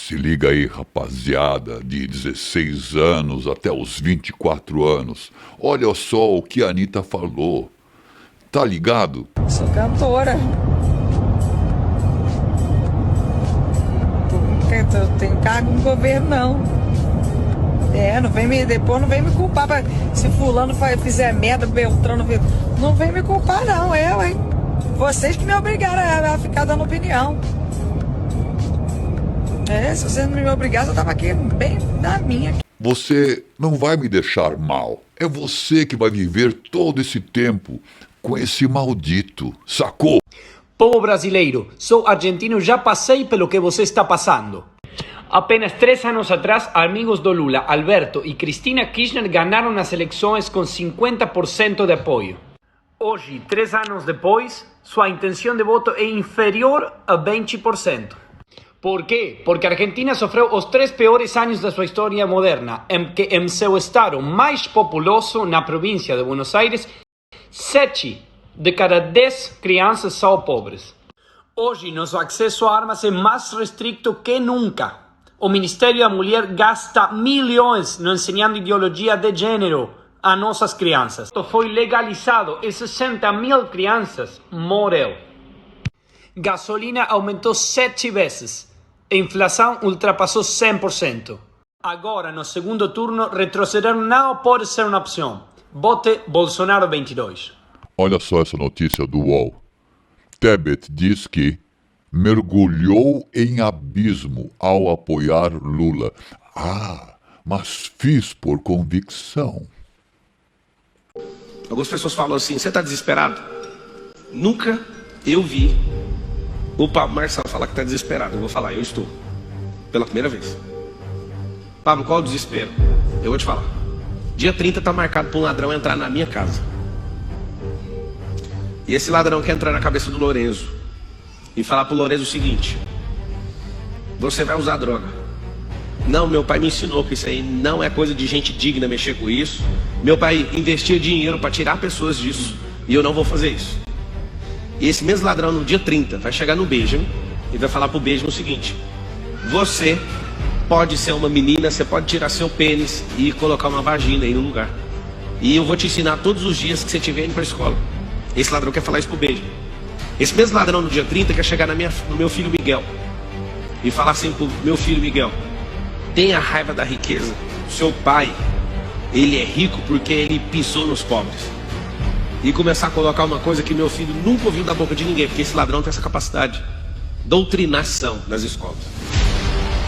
Se liga aí, rapaziada, de 16 anos até os 24 anos. Olha só o que a Anitta falou. Tá ligado? Sou cantora. Eu tenho cargo no governo, não. Depois não vem me culpar se fulano fizer merda, Beltrano, não vem me culpar não, hein? Vocês que me obrigaram a ficar dando opinião. Se vocês não me obrigassem, eu tava aqui bem na minha. Você não vai me deixar mal. É você que vai viver todo esse tempo com esse maldito, sacou? Povo brasileiro, sou argentino, já passei pelo que você está passando. Apenas 3 anos atrás, amigos do Lula, Alberto e Cristina Kirchner ganharam nas eleições com 50% de apoio. Hoje, 3 anos depois, sua intenção de voto é inferior a 20%. Por quê? Porque a Argentina sofreu os 3 piores anos da sua história moderna, em que em seu estado mais populoso, na província de Buenos Aires, 7 de cada 10 crianças são pobres. Hoje, nosso acesso a armas é mais restrito que nunca. O Ministério da Mulher gasta milhões no ensinando ideologia de gênero a nossas crianças. Foi legalizado e 60.000 crianças morreram. Gasolina aumentou 7 vezes. A inflação ultrapassou 100%. Agora, no segundo turno, retroceder não pode ser uma opção. Vote Bolsonaro 22. Olha só essa notícia do UOL. Tebet diz que mergulhou em abismo ao apoiar Lula. Mas fiz por convicção. Algumas pessoas falam assim, você está desesperado? Nunca eu vi o Pablo Marçal falar que está desesperado. Eu vou falar, eu estou. Pela primeira vez. Pablo, qual o desespero? Eu vou te falar. Dia 30 está marcado para um ladrão entrar na minha casa. E esse ladrão quer entrar na cabeça do Lorenzo e falar pro Lorenzo o seguinte: você vai usar droga. Não, meu pai me ensinou que isso aí não é coisa de gente digna mexer com isso. Meu pai investia dinheiro para tirar pessoas disso e eu não vou fazer isso. E esse mesmo ladrão no dia 30 vai chegar no Benjamin e vai falar pro Benjamin o seguinte: você pode ser uma menina, você pode tirar seu pênis e colocar uma vagina aí no lugar. E eu vou te ensinar todos os dias que você estiver indo pra escola. Esse ladrão quer falar isso pro Benjamin. Esse mesmo ladrão no dia 30 quer chegar no meu filho Miguel e falar assim pro meu filho Miguel: tenha raiva da riqueza. Seu pai, ele é rico porque ele pisou nos pobres. E começar a colocar uma coisa que meu filho nunca ouviu da boca de ninguém, porque esse ladrão tem essa capacidade. Doutrinação nas escolas.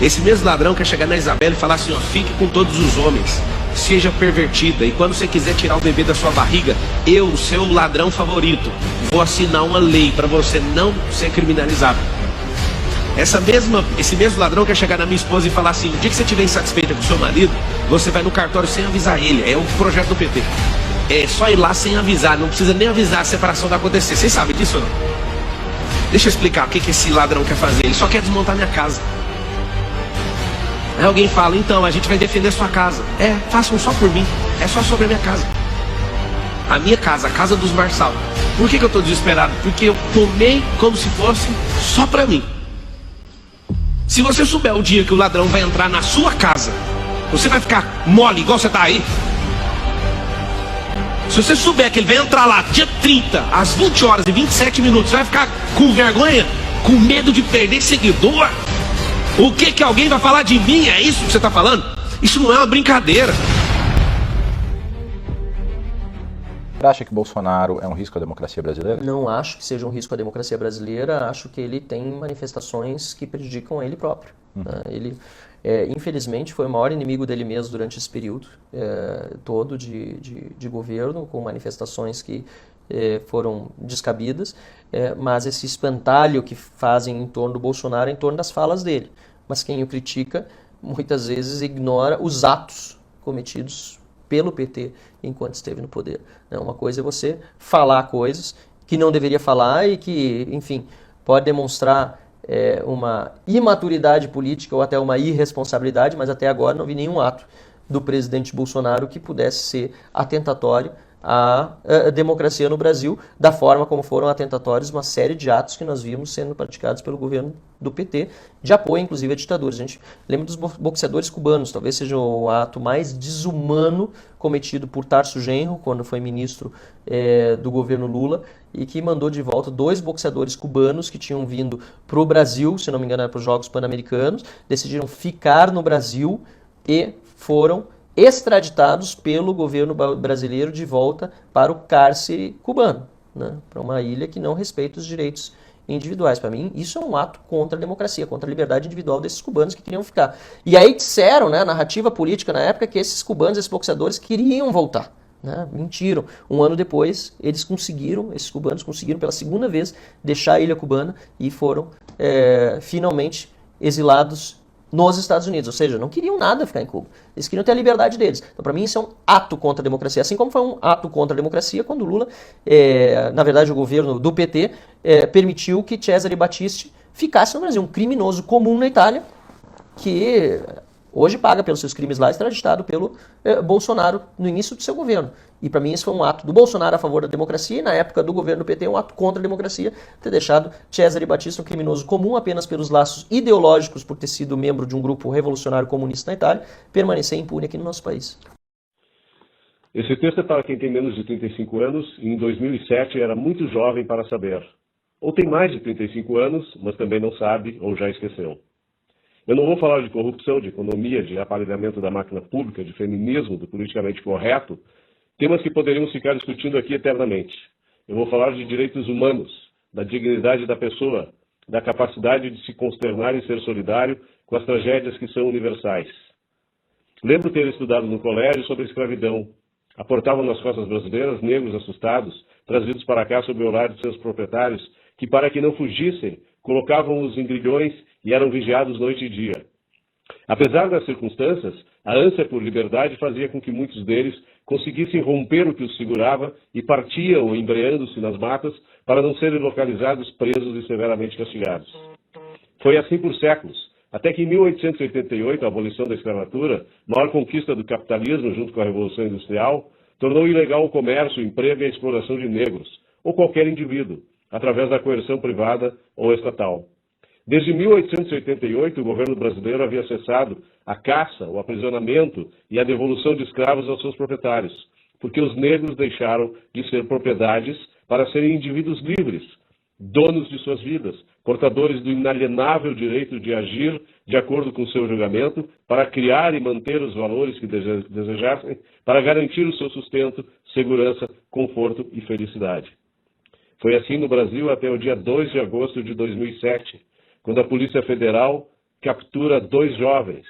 Esse mesmo ladrão quer chegar na Isabela e falar assim: ó, fique com todos os homens, seja pervertida, e quando você quiser tirar o bebê da sua barriga, eu, seu ladrão favorito, vou assinar uma lei para você não ser criminalizado. Esse mesmo ladrão quer chegar na minha esposa e falar assim: o dia que você estiver insatisfeita com o seu marido, você vai no cartório sem avisar ele. É o projeto do PT. É só ir lá sem avisar, não precisa nem avisar, a separação vai acontecer. Vocês sabem disso ou não? Deixa eu explicar o que esse ladrão quer fazer. Ele só quer desmontar minha casa. Aí alguém fala: então, a gente vai defender sua casa. Façam só por mim. É só sobre a minha casa. A minha casa, a casa dos Marçal. Por que eu tô desesperado? Porque eu tomei como se fosse só pra mim. Se você souber o dia que o ladrão vai entrar na sua casa, você vai ficar mole igual você tá aí. Se você souber que ele vai entrar lá dia 30, às 20 horas e 27 minutos, você vai ficar com vergonha, com medo de perder seguidor. O que alguém vai falar de mim? É isso que você está falando? Isso não é uma brincadeira. Você acha que Bolsonaro é um risco à democracia brasileira? Não acho que seja um risco à democracia brasileira. Acho que ele tem manifestações que prejudicam ele próprio. Ele, infelizmente, foi o maior inimigo dele mesmo durante esse período todo de governo, com manifestações que foram descabidas, mas esse espantalho que fazem em torno do Bolsonaro é em torno das falas dele. Mas quem o critica, muitas vezes ignora os atos cometidos pelo PT enquanto esteve no poder. Uma coisa é você falar coisas que não deveria falar e que, enfim, pode demonstrar uma imaturidade política ou até uma irresponsabilidade, mas até agora não vi nenhum ato do presidente Bolsonaro que pudesse ser atentatório a democracia no Brasil, da forma como foram atentatórios uma série de atos que nós vimos sendo praticados pelo governo do PT, de apoio inclusive a ditadores. A gente lembra dos boxeadores cubanos, talvez seja o ato mais desumano cometido por Tarso Genro, quando foi ministro do governo Lula, e que mandou de volta 2 boxeadores cubanos que tinham vindo para o Brasil, se não me engano era para os Jogos Pan-Americanos, decidiram ficar no Brasil e foram extraditados pelo governo brasileiro de volta para o cárcere cubano, né? Para uma ilha que não respeita os direitos individuais. Para mim, isso é um ato contra a democracia, contra a liberdade individual desses cubanos que queriam ficar. E aí disseram, né, a narrativa política na época, que esses cubanos, esses boxeadores, queriam voltar. Né? Mentiram. Um ano depois, esses cubanos conseguiram pela segunda vez deixar a ilha cubana e foram finalmente exilados nos Estados Unidos, ou seja, não queriam nada ficar em Cuba. Eles queriam ter a liberdade deles. Então, para mim, isso é um ato contra a democracia. Assim como foi um ato contra a democracia quando o Lula, na verdade, o governo do PT, permitiu que Cesare Battisti ficasse no Brasil. Um criminoso comum na Itália, que hoje paga pelos seus crimes lá, extraditado pelo Bolsonaro no início do seu governo. E para mim esse foi um ato do Bolsonaro a favor da democracia, e na época do governo do PT um ato contra a democracia, ter deixado Cesare Battisti, um criminoso comum apenas pelos laços ideológicos, por ter sido membro de um grupo revolucionário comunista na Itália, permanecer impune aqui no nosso país. Esse texto é para quem tem menos de 35 anos e em 2007 era muito jovem para saber. Ou tem mais de 35 anos, mas também não sabe ou já esqueceu. Eu não vou falar de corrupção, de economia, de aparelhamento da máquina pública, de feminismo, do politicamente correto, temas que poderíamos ficar discutindo aqui eternamente. Eu vou falar de direitos humanos, da dignidade da pessoa, da capacidade de se consternar e ser solidário com as tragédias que são universais. Lembro ter estudado no colégio sobre a escravidão. Aportavam nas costas brasileiras negros assustados, trazidos para cá sob o olhar de seus proprietários, que para que não fugissem, colocavam-os em grilhões e eram vigiados noite e dia. Apesar das circunstâncias, a ânsia por liberdade fazia com que muitos deles conseguissem romper o que os segurava e partiam, embreando-se nas matas, para não serem localizados, presos e severamente castigados. Foi assim por séculos, até que em 1888, a abolição da escravatura, maior conquista do capitalismo junto com a Revolução Industrial, tornou ilegal o comércio, o emprego e a exploração de negros, ou qualquer indivíduo, através da coerção privada ou estatal. Desde 1888, o governo brasileiro havia cessado a caça, o aprisionamento e a devolução de escravos aos seus proprietários, porque os negros deixaram de ser propriedades para serem indivíduos livres, donos de suas vidas, portadores do inalienável direito de agir de acordo com seu julgamento, para criar e manter os valores que desejassem, para garantir o seu sustento, segurança, conforto e felicidade. Foi assim no Brasil até o dia 2 de agosto de 2007, quando a Polícia Federal captura 2 jovens,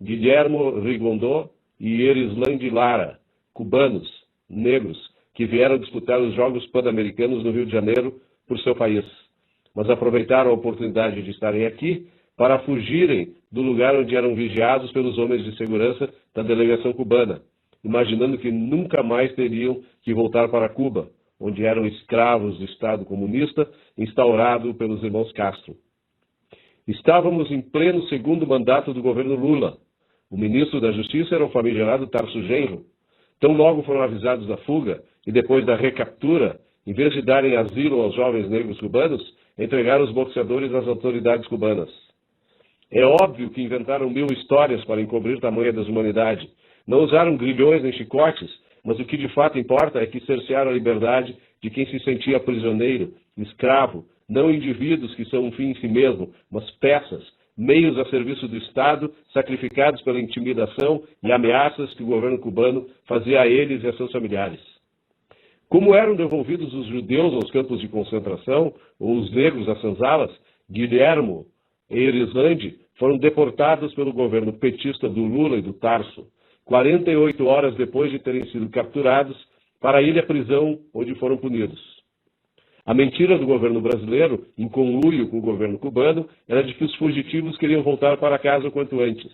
Guillermo Rigondó e Erislandi Lara, cubanos, negros, que vieram disputar os Jogos Pan-Americanos no Rio de Janeiro por seu país. Mas aproveitaram a oportunidade de estarem aqui para fugirem do lugar onde eram vigiados pelos homens de segurança da delegação cubana, imaginando que nunca mais teriam que voltar para Cuba, onde eram escravos do Estado comunista instaurado pelos irmãos Castro. Estávamos em pleno segundo mandato do governo Lula. O ministro da Justiça era o famigerado Tarso Genro. Tão logo foram avisados da fuga e depois da recaptura, em vez de darem asilo aos jovens negros cubanos, entregaram os boxeadores às autoridades cubanas. É óbvio que inventaram 1000 histórias para encobrir tamanha desumanidade. Não usaram grilhões nem chicotes, mas o que de fato importa é que cercearam a liberdade de quem se sentia prisioneiro, escravo, não indivíduos que são um fim em si mesmo, mas peças, meios a serviço do Estado, sacrificados pela intimidação e ameaças que o governo cubano fazia a eles e a seus familiares. Como eram devolvidos os judeus aos campos de concentração, ou os negros às senzalas, Guillermo e Erislandi foram deportados pelo governo petista do Lula e do Tarso, 48 horas depois de terem sido capturados, para a ilha-prisão onde foram punidos. A mentira do governo brasileiro, em conluio com o governo cubano, era de que os fugitivos queriam voltar para casa o quanto antes.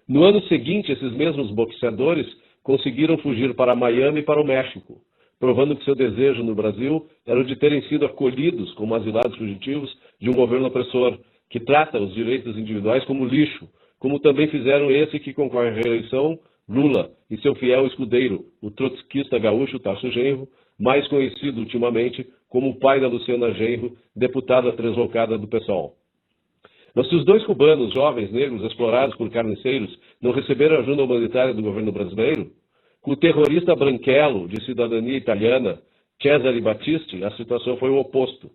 No ano seguinte, esses mesmos boxeadores conseguiram fugir para Miami e para o México, provando que seu desejo no Brasil era o de terem sido acolhidos como asilados fugitivos de um governo opressor, que trata os direitos individuais como lixo, como também fizeram esse que concorre à reeleição Lula e seu fiel escudeiro, o trotskista gaúcho Tarso Genro, mais conhecido ultimamente como o pai da Luciana Genro, deputada translocada do PSOL. Mas se os dois cubanos, jovens negros, explorados por carniceiros, não receberam ajuda humanitária do governo brasileiro, com o terrorista branquelo de cidadania italiana, Cesare Battisti, a situação foi o oposto.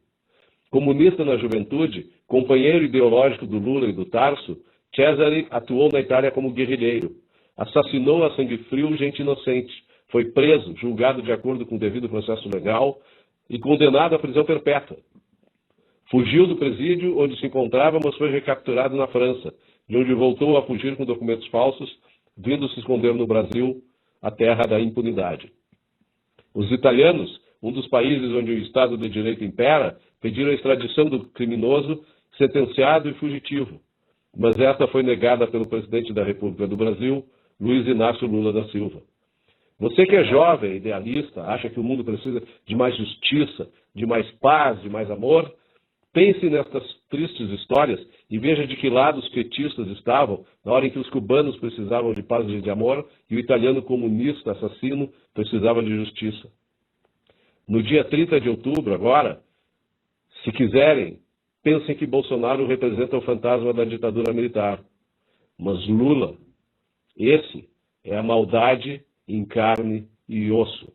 Comunista na juventude, companheiro ideológico do Lula e do Tarso, Cesare atuou na Itália como guerrilheiro. Assassinou a sangue frio gente inocente. Foi preso, julgado de acordo com o devido processo legal e condenado à prisão perpétua. Fugiu do presídio onde se encontrava, mas foi recapturado na França, de onde voltou a fugir com documentos falsos, vindo se esconder no Brasil, a terra da impunidade. Os italianos, um dos países onde o Estado de Direito impera, pediram a extradição do criminoso, sentenciado e fugitivo, mas esta foi negada pelo presidente da República do Brasil, Luiz Inácio Lula da Silva. Você que é jovem, idealista, acha que o mundo precisa de mais justiça, de mais paz, de mais amor, pense nestas tristes histórias e veja de que lado os petistas estavam na hora em que os cubanos precisavam de paz e de amor e o italiano comunista assassino precisava de justiça. No dia 30 de outubro, agora, se quiserem, pensem que Bolsonaro representa o fantasma da ditadura militar. Mas Lula, esse é a maldade em carne e osso.